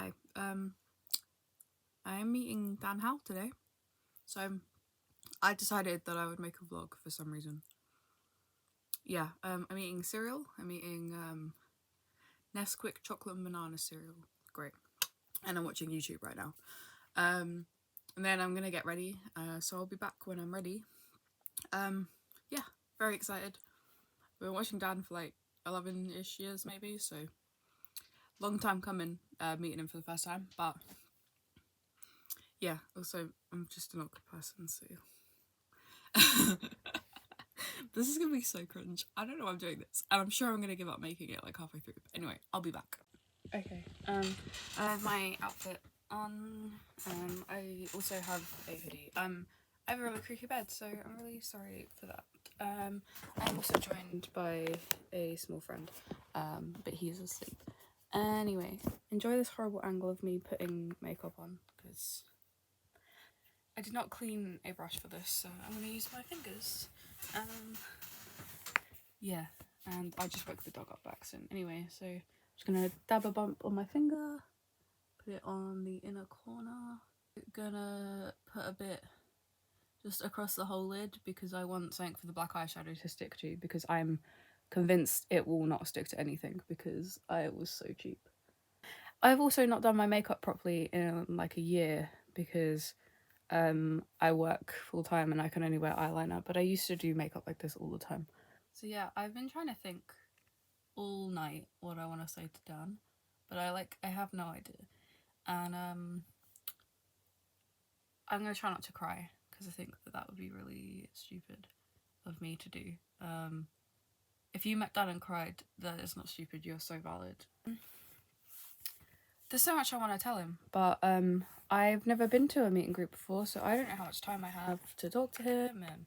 Hi. I am meeting Dan Howe today. So I decided that I would make a vlog for some reason. Yeah, I'm eating cereal. I'm eating Nesquik chocolate and banana cereal. Great. And I'm watching YouTube right now. And then I'm gonna get ready. So I'll be back when I'm ready. Yeah, very excited. We've been watching Dan for like 11-ish years maybe, so long time coming, meeting him for the first time, but yeah, also I'm just an awkward person, so this is gonna be so cringe. I don't know why I'm doing this, and I'm sure I'm gonna give up making it like halfway through. But anyway, I'll be back. Okay, I have my outfit on. I also have a hoodie. I have a really creaky bed, so I'm really sorry for that. I'm also joined by a small friend, but he's asleep. Anyway, enjoy this horrible angle of me putting makeup on, because I did not clean a brush for this, so I'm going to use my fingers. Yeah, and I just woke the dog up by accident. Anyway, so I'm just going to dab a bump on my finger, put it on the inner corner. Gonna put a bit just across the whole lid because I want something for the black eyeshadow to stick to, because I'm convinced it will not stick to anything because I was so cheap. I've also not done my makeup properly in like a year because I work full time and I can only wear eyeliner, but I used to do makeup like this all the time. So yeah, I've been trying to think all night what I want to say to Dan, but I have no idea. And I'm gonna try not to cry because I think that would be really stupid of me to do. If you met Dan and cried, that is not stupid, you're so valid. There's so much I want to tell him, but I've never been to a meet and greet before, so I don't know how much time I have to talk to him and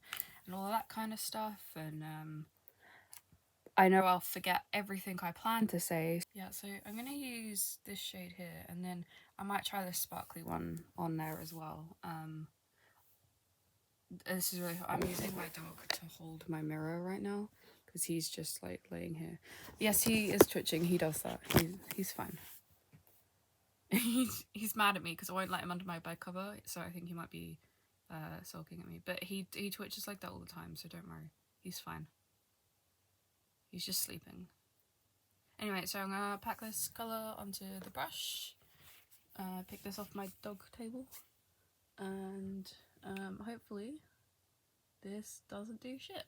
all of that kind of stuff, and I know I'll forget everything I plan to say. Yeah, so I'm gonna use this shade here, and then I might try this sparkly one on there as well. This is really, I'm using my dog to hold my mirror right now because he's just like laying here. Yes, he is twitching. He does that. He's fine. He's mad at me because I won't let him under my bed cover, so I think he might be sulking at me. But he twitches like that all the time, so don't worry. He's fine. He's just sleeping. Anyway, so I'm gonna pack this colour onto the brush. Pick this off my dog table, and hopefully this doesn't do shit.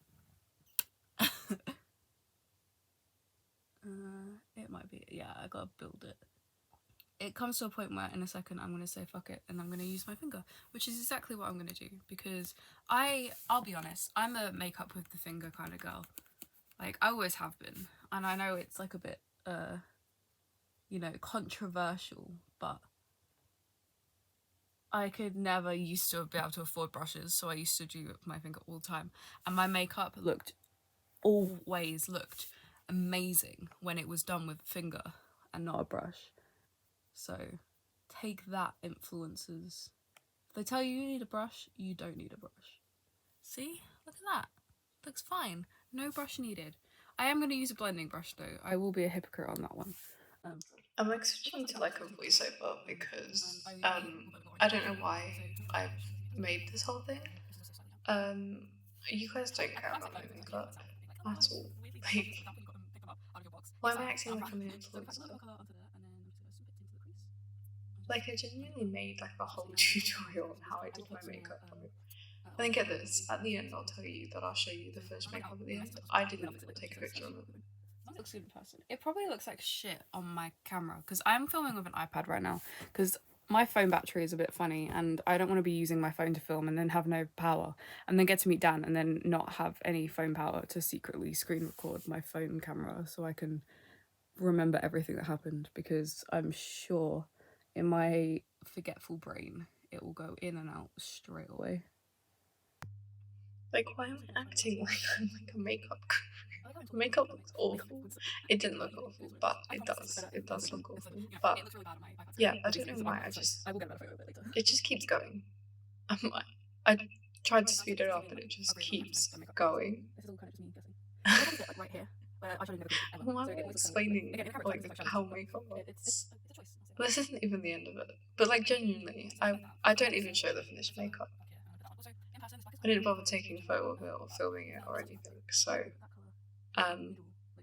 It might be, yeah, I gotta build it. It comes to a point where in a second I'm gonna say fuck it and I'm gonna use my finger, which is exactly what I'm gonna do, because I'll be honest, I'm a makeup with the finger kind of girl. Like, I always have been, and I know it's like a bit you know, controversial, but I could never used to be able to afford brushes, so I used to do it with my finger all the time, and my makeup always looked amazing when it was done with a finger and not a brush. So take that, influencers. If they tell you need a brush, you don't need a brush. See? Look at that. Looks fine. No brush needed. I am going to use a blending brush though. I will be a hypocrite on that one. I'm like switching to like a voiceover because I don't know why I've made this whole thing. You guys don't care about my makeup at all. Like, why am I acting like I'm an influencer? Like, I genuinely made like a whole tutorial on how I did my makeup. Like, and then get this, at the end I'll tell you that I'll show you the finished makeup at the end. I didn't take a picture of it. Looks good in person. It probably looks like shit on my camera because I'm filming with an iPad right now because my phone battery is a bit funny and I don't want to be using my phone to film and then have no power and then get to meet Dan and then not have any phone power to secretly screen record my phone camera so I can remember everything that happened, because I'm sure in my forgetful brain it will go in and out straight away. Like, why am I acting like I'm like a makeup guru? Makeup looks awful. It didn't look awful, but it does. It does look awful. But yeah, I don't know why. It just keeps going. I tried to speed it up, but it just keeps going. Why am I explaining like how makeup works? This isn't even the end of it. But like genuinely, I don't even show the finished makeup. I didn't bother taking a photo of it or filming it or anything. So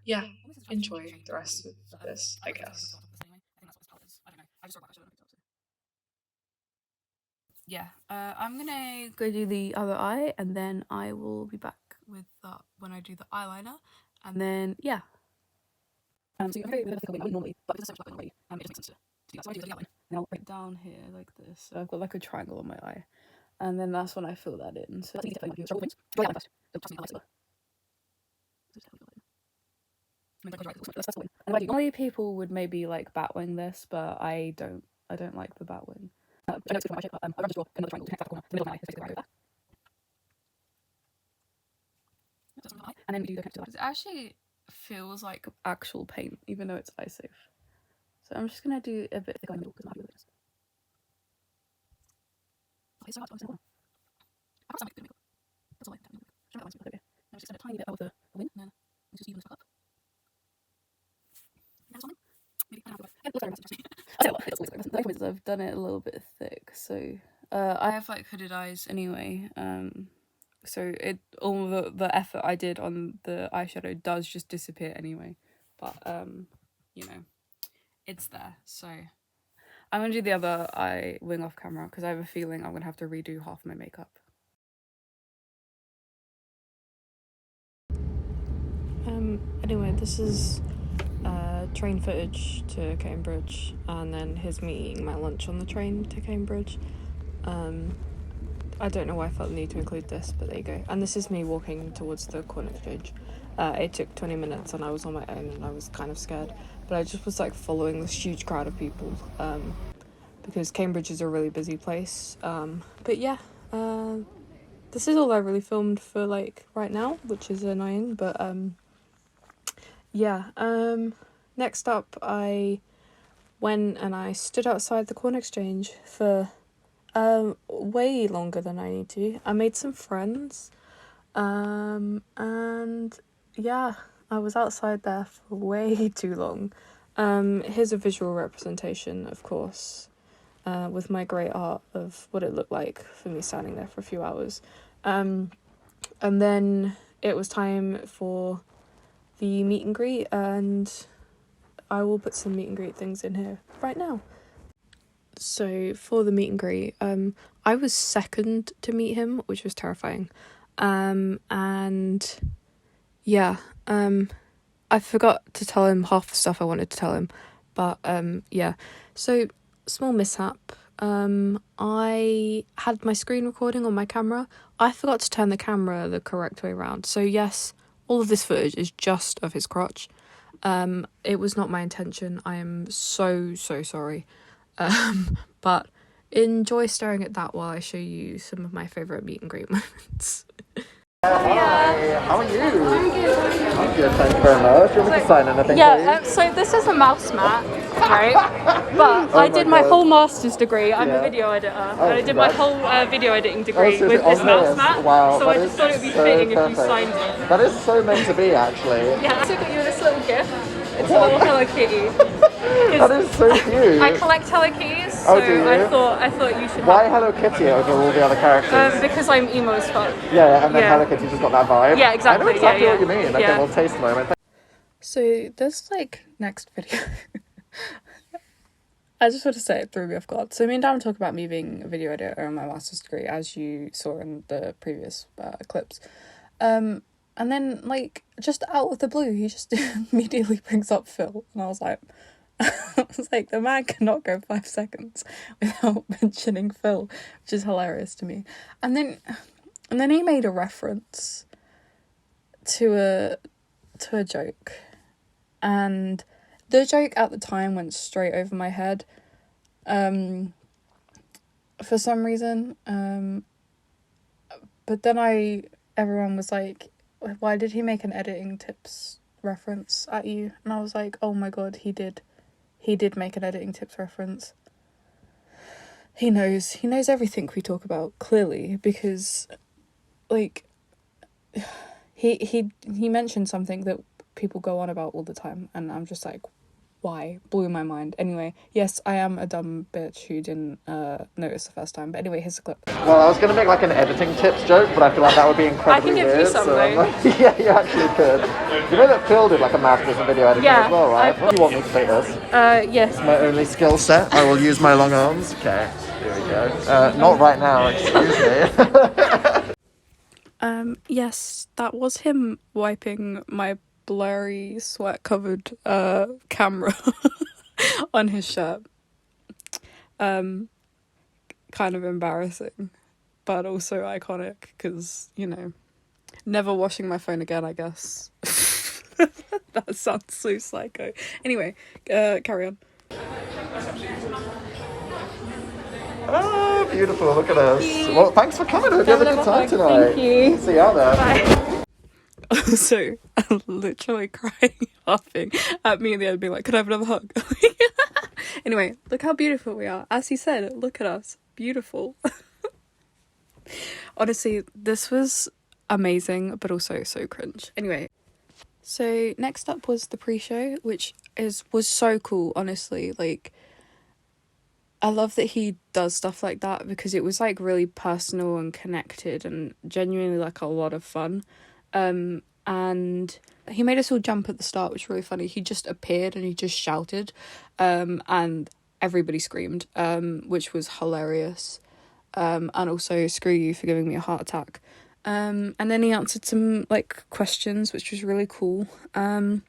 yeah, enjoy the rest of this, I guess. Yeah, I'm gonna go do the other eye, and then I will be back with that when I do the eyeliner, and then yeah. So I'm very with a thicker wing than normally, but because there's so much already, it just makes sense to do that. So I do the outline, and I'll break down here like this. So I've got like a triangle on my eye, and then that's when I fill that in. So that's easy to fill in. You wings. Dry outline first. Don't trust me, I like silver. That's the wing. And normally people would maybe like batwing this, but I don't. I don't like the batwing. I know it's good for my shape, but I'd rather just draw another triangle to connect that corner to the middle of my eye. It's basically where I go there. And then we do the connector. It actually feels like actual paint, even though it's eye safe. So I'm just gonna do a bit thicker in the middle because I'm happy with this. Okay, so that's one. I perhaps I make good makeup. That's all I do. Show me that one. Okay. Now just extend a tiny bit out of the wing, and then we just even this up. Something? Maybe I have to I've done it a little bit thick, so I have like hooded eyes anyway. So all the effort I did on the eyeshadow does just disappear anyway. But you know, it's there. So I'm gonna do the other eye wing off camera because I have a feeling I'm gonna have to redo half my makeup. Anyway, this is train footage to Cambridge, and then his me eating my lunch on the train to Cambridge. I don't know why I felt the need to include this, but there you go. And this is me walking towards the Corn Exchange. It took 20 minutes and I was on my own and I was kind of scared, but I just was like following this huge crowd of people, because Cambridge is a really busy place. But yeah, this is all I really filmed for like right now, which is annoying, but yeah. Next up, I went and I stood outside the Corn Exchange for way longer than I need to. I made some friends, and yeah, I was outside there for way too long. Here's a visual representation, of course, with my great art of what it looked like for me standing there for a few hours. And then it was time for the meet and greet, and I will put some meet and greet things in here right now. So for the meet and greet, I was second to meet him, which was terrifying. And yeah, I forgot to tell him half the stuff I wanted to tell him, but yeah. So small mishap. I had my screen recording on my camera. I forgot to turn the camera the correct way around. So yes, all of this footage is just of his crotch. It was not my intention. I am so sorry. But enjoy staring at that while I show you some of my favourite meet and greet moments. Hi, how are you? I'm good, thank you very much. Do you want me to sign anything, please? So this is a mouse mat, right? But I did my whole master's degree. I'm a video editor, and I did my whole video editing degree with this mouse mat. Wow, so I just thought it would be fitting if you signed it. That is so meant to be, actually. Yeah, I got you this little gift. It's a little Hello Kitty. That is so cute. I collect Hello Kitties, so do you? I thought you should. Why Hello Kitty over all the other characters? Because I'm emo as fuck. Yeah, and then Hello Kitty just got that vibe. Yeah, exactly. I know exactly yeah. what you mean. Okay, well, taste moment. So this next video. I just want to say it threw me off guard. So me and Dan talk about me being a video editor on my master's degree, as you saw in the previous clips. And then, like, just out of the blue, he just immediately brings up Phil. And I was like, the man cannot go 5 seconds without mentioning Phil, which is hilarious to me. And then he made a reference to a joke. And the joke at the time went straight over my head. For some reason. But then everyone was like, why did he make an editing tips reference at you? And I was like, oh my god, he did make an editing tips reference. He knows everything we talk about, clearly, because like he mentioned something that people go on about all the time, and I'm just like, why? Blew my mind. Anyway, yes, I am a dumb bitch who didn't notice the first time. But anyway, here's the clip. Well, I was going to make like an editing tips joke, but I feel like that would be incredibly give you weird. some, so I'm though. like, yeah, you actually could. You know that Phil did like a master's in video editing Yeah, as well, right? You want me to take this? Yes. My only skill set. I will use my long arms. Okay, here we go. Not right now, excuse me. Yes, that was him wiping my blurry, sweat-covered camera on his shirt. Kind of embarrassing, but also iconic because, you know, never washing my phone again, I guess. That sounds so psycho. Anyway, carry on. Oh, beautiful. Look at us. Well, thanks for coming. I hope you have a good time tonight. Thank you. See you out there. Bye. Also, I'm literally crying, laughing at me and the other being like, could I have another hug? Anyway, look how beautiful we are. As he said, look at us. Beautiful. Honestly, this was amazing, but also so cringe. Anyway, so next up was the pre-show, which was so cool, honestly. Like, I love that he does stuff like that because it was like really personal and connected and genuinely like a lot of fun. And he made us all jump at the start, which was really funny. He just appeared and he just shouted, and everybody screamed, which was hilarious. And also, screw you for giving me a heart attack. And then he answered some like questions, which was really cool. And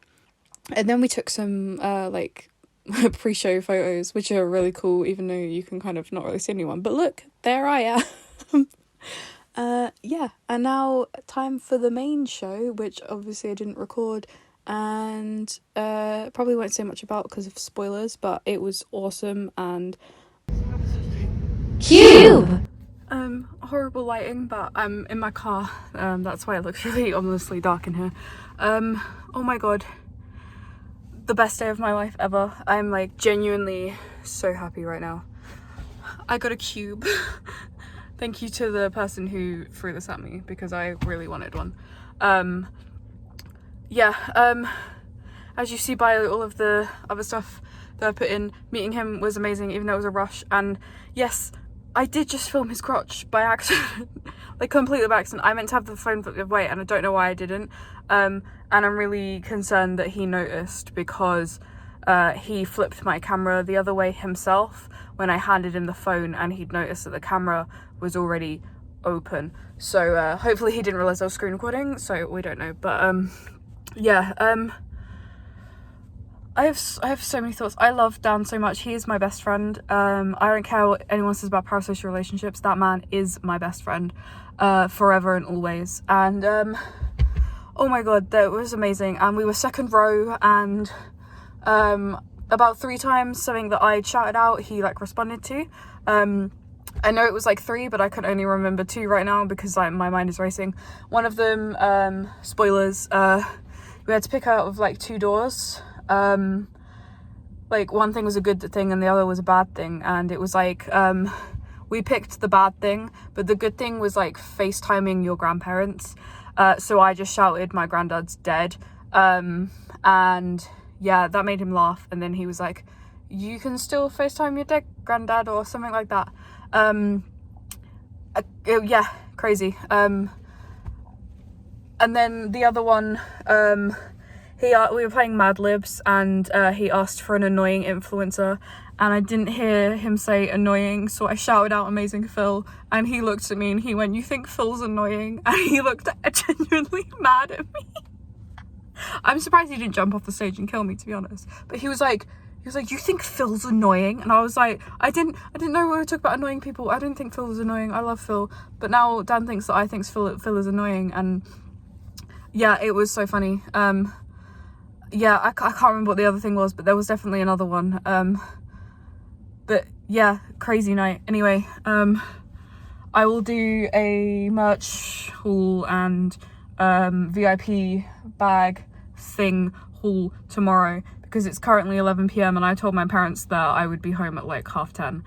then we took some like pre-show photos, which are really cool, even though you can kind of not really see anyone. But look, there I am. Yeah, and now time for the main show, which obviously I didn't record and probably won't say much about because of spoilers, but it was awesome. And Cube! Horrible lighting, but I'm in my car, that's why it looks really ominously dark in here. Oh my god, the best day of my life ever. I'm like genuinely so happy right now. I got a cube. Thank you to the person who threw this at me because I really wanted one. As you see by all of the other stuff that I put in, meeting him was amazing, even though it was a rush. And yes, I did just film his crotch by accident. Like completely by accident. I meant to have the phone flipped away and I don't know why I didn't. And I'm really concerned that he noticed because he flipped my camera the other way himself when I handed him the phone, and he'd noticed that the camera was already open. So hopefully he didn't realise I was screen recording, so we don't know. But I have so many thoughts. I love Dan so much. He is my best friend. I don't care what anyone says about parasocial relationships. That man is my best friend, forever and always. And oh my god, that was amazing. And we were second row, and about 3 times something that I shouted out, he like responded to. I know it was like 3, but I can only remember 2 right now because like my mind is racing. One of them, spoilers, we had to pick out of like 2 doors. Like one thing was a good thing and the other was a bad thing, and it was like we picked the bad thing, but the good thing was like FaceTiming your grandparents. So I just shouted my granddad's dead, and yeah, that made him laugh. And then he was like, you can still FaceTime your dead granddad or something like that. Yeah, crazy. And then the other one, we were playing Mad Libs, and he asked for an annoying influencer, and I didn't hear him say annoying, so I shouted out Amazing Phil, and he looked at me and he went, you think Phil's annoying? And he looked genuinely mad at me. I'm surprised he didn't jump off the stage and kill me, to be honest. But he was like, you think Phil's annoying? And I was like, I didn't know we were talking about annoying people. I didn't think Phil was annoying. I love Phil. But now Dan thinks that I think Phil is annoying. And yeah, it was so funny. Yeah, I can't remember what the other thing was, but there was definitely another one. But yeah, crazy night. Anyway, I will do a merch haul and VIP bag thing haul tomorrow because it's currently 11 p.m. and I told my parents that I would be home at like 10:30.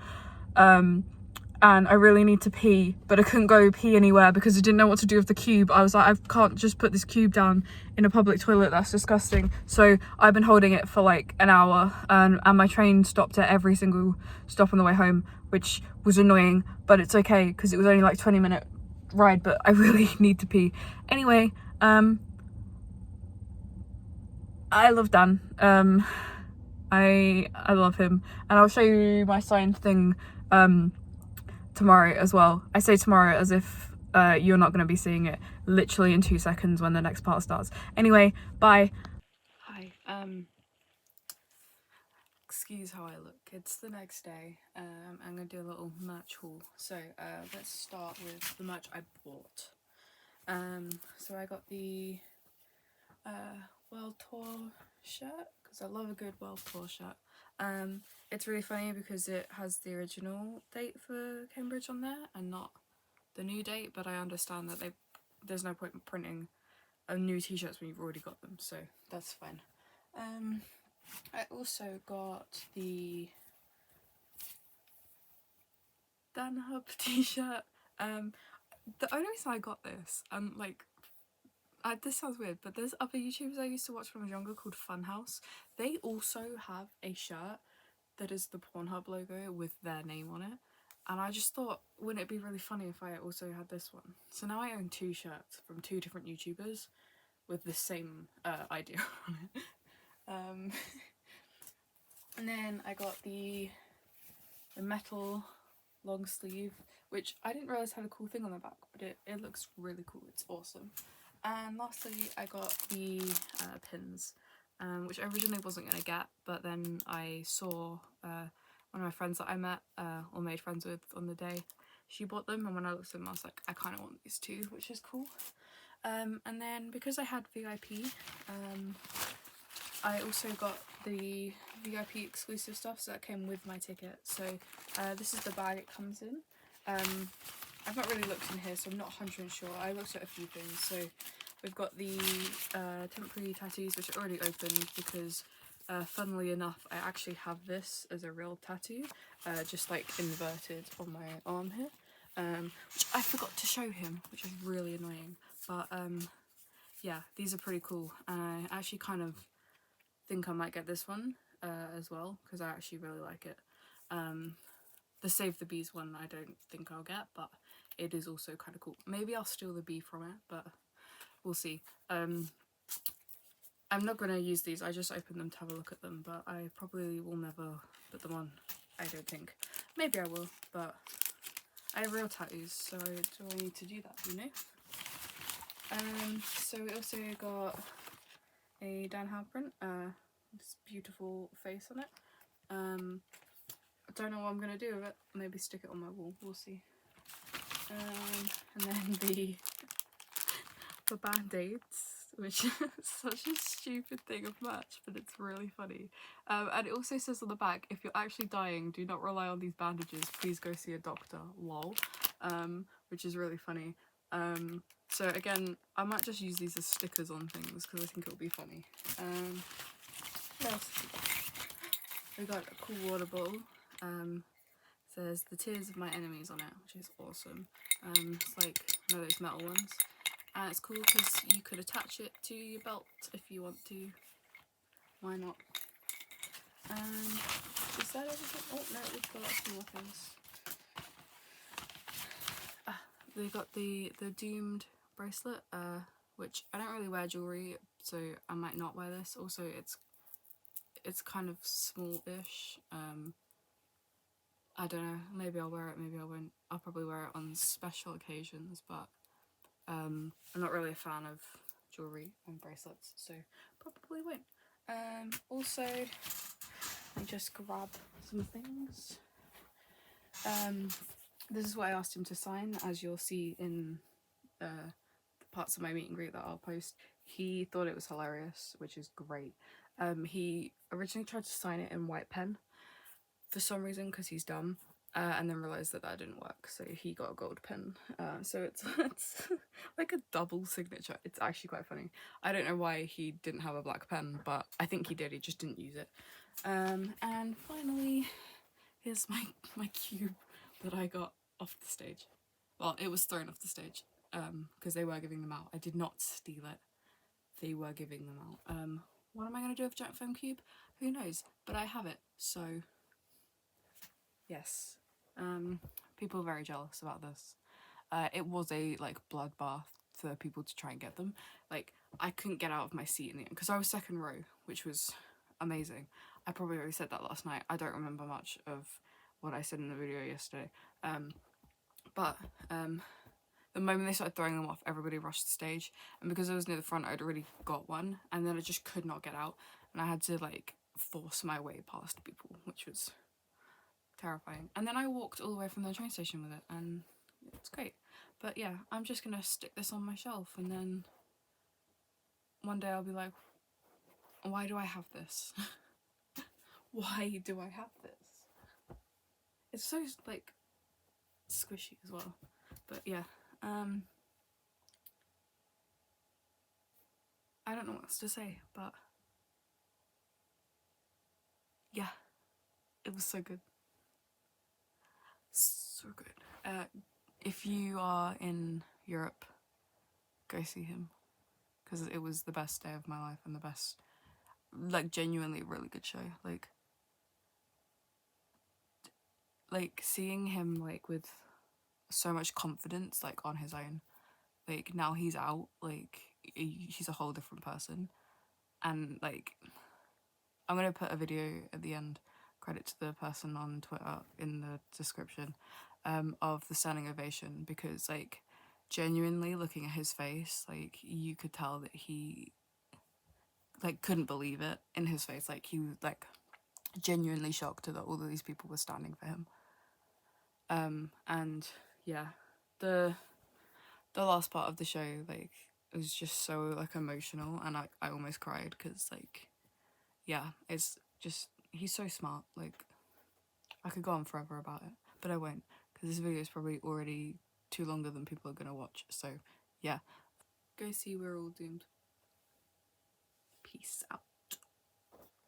and I really need to pee, but I couldn't go pee anywhere because I didn't know what to do with the cube. I was like, I can't just put this cube down in a public toilet, that's disgusting. So I've been holding it for like an hour, and my train stopped at every single stop on the way home, which was annoying, but it's okay because it was only like 20-minute ride, but I really need to pee. Anyway, I love Dan. I love him, and I'll show you my signed thing tomorrow as well. I say tomorrow as if you're not going to be seeing it literally in 2 seconds when the next part starts. Anyway, bye. Hi. Excuse how I look. It's the next day. I'm gonna do a little merch haul. So let's start with the merch I bought. So I got the World Tour shirt because I love a good World Tour shirt. It's really funny because it has the original date for Cambridge on there and not the new date, but I understand that there's no point in printing new t-shirts when you've already got them, so that's fine. I also got the Dan Hub t-shirt. The only reason I got this, this sounds weird, but there's other YouTubers I used to watch when I was younger called Funhouse. They also have a shirt that is the Pornhub logo with their name on it, and I just thought, wouldn't it be really funny if I also had this one? So now I own 2 shirts from 2 different YouTubers with the same idea on it. And then I got the metal long sleeve, which I didn't realise had a cool thing on the back, but it looks really cool. It's awesome. And lastly, I got the pins, which I originally wasn't going to get, but then I saw one of my friends that I met or made friends with on the day. She bought them, and when I looked at them I was like, I kind of want these too, which is cool. And then because I had VIP, I also got the VIP exclusive stuff, so that came with my ticket. So this is the bag it comes in. I've not really looked in here, so I'm not 100% sure. I looked at a few things. So we've got the temporary tattoos, which are already opened because funnily enough I actually have this as a real tattoo, just like inverted on my arm here, which I forgot to show him, which is really annoying. But yeah, these are pretty cool, and I actually kind of think I might get this one as well because I actually really like it. The Save the Bees one I don't think I'll get, but it is also kind of cool. Maybe I'll steal the bee from it, but we'll see. I'm not going to use these, I just opened them to have a look at them, but I probably will never put them on, I don't think. Maybe I will, but I have real tattoos, so do I need to do that, you know? So we also got a Dan Hub print, this beautiful face on it. I don't know what I'm going to do with it, maybe stick it on my wall, we'll see. And then the Band-Aids, which is such a stupid thing of merch, but it's really funny. And it also says on the back, if you're actually dying, do not rely on these bandages, please go see a doctor, lol, which is really funny. So again, I might just use these as stickers on things because I think it'll be funny. What else? We got a cool water bottle. Says the tears of my enemies on it, which is awesome. It's like one of those metal ones. And it's cool because you could attach it to your belt if you want to. Why not? Is that everything? Oh no, we've got a few more things. They got the Doomed bracelet, which I don't really wear jewellery, so I might not wear this. Also, it's kind of small-ish. I don't know, maybe I'll wear it, maybe I won't. I'll probably wear it on special occasions, but I'm not really a fan of jewellery and bracelets, so probably won't. Also, let me just grab some things. This is what I asked him to sign, as you'll see in the parts of my meet and greet that I'll post. He thought it was hilarious, which is great. He originally tried to sign it in white pen for some reason because he's dumb, and then realised that didn't work, so he got a gold pen. So it's like a double signature. It's actually quite funny. I don't know why he didn't have a black pen, but I think he did, he just didn't use it. And finally, here's my cube that I got off the stage. Well, it was thrown off the stage because they were giving them out. I did not steal it. They were giving them out. What am I going to do with giant foam cube? Who knows? But I have it, so yes. People are very jealous about this. It was a like bloodbath for people to try and get them. Like, I couldn't get out of my seat in the end because I was second row, which was amazing. I probably already said that last night. I don't remember much of what I said in the video yesterday. But the moment they started throwing them off, everybody rushed the stage, and because I was near the front, I'd already got one, and then I just could not get out, and I had to like force my way past people, which was terrifying. And then I walked all the way from the train station with it, and it's great. But yeah, I'm just gonna stick this on my shelf, and then one day I'll be like, why do I have this? Why do I have this? It's so like squishy as well. But yeah, I don't know what else to say, but yeah, it was so good. So good. If you are in Europe, go see him, because it was the best day of my life and the best, like, genuinely really good show. Like seeing him like with so much confidence, like on his own, like now he's out, like he's a whole different person. And like, I'm gonna put a video at the end, credit to the person on Twitter in the description, of the standing ovation, because like genuinely looking at his face, like you could tell that he like couldn't believe it in his face. Like he was like genuinely shocked that all of these people were standing for him. And yeah, the last part of the show, like, it was just so like emotional, and I almost cried, because like, yeah, it's just, he's so smart. Like, I could go on forever about it, but I won't, because this video is probably already too longer than people are gonna watch. So yeah, go see We're All Doomed. Peace out.